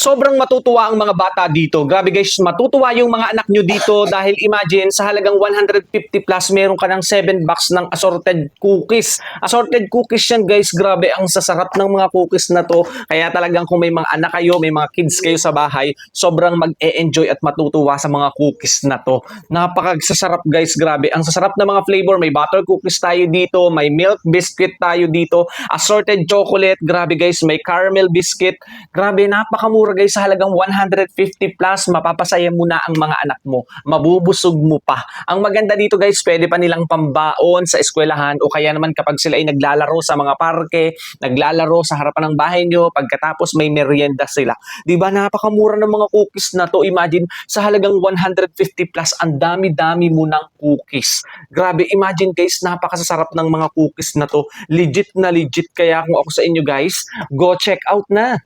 Sobrang matutuwa ang mga bata dito. Grabe guys, matutuwa yung mga anak nyo dito dahil imagine sa halagang 150 plus meron ka ng 7 box ng assorted cookies. Assorted cookies yan guys, grabe ang sasarap ng mga cookies na to. Kaya talagang kung may mga anak kayo, may mga kids kayo sa bahay, sobrang mag-e-enjoy at matutuwa sa mga cookies na to. Napakasasarap guys, grabe. Ang sasarap ng mga flavor, may butter cookies tayo dito, may milk biscuit tayo dito, assorted chocolate, grabe guys, may caramel biscuit. Grabe, napakamura guys sa halagang 150 plus, mapapasaya mo na ang mga anak mo. Mabubusog mo pa. Ang maganda dito guys, pwede pa nilang pambaon sa eskwelahan o kaya naman kapag sila ay naglalaro sa mga parke, naglalaro sa harapan ng bahay nyo, pagkatapos may merienda sila. Di ba napakamura ng mga cookies na to? Imagine sa halagang 150 plus, ang dami-dami mo ng cookies. Grabe, imagine guys, napakasasarap ng mga cookies na to. Legit na legit. Kaya kung ako sa inyo guys, go check out na.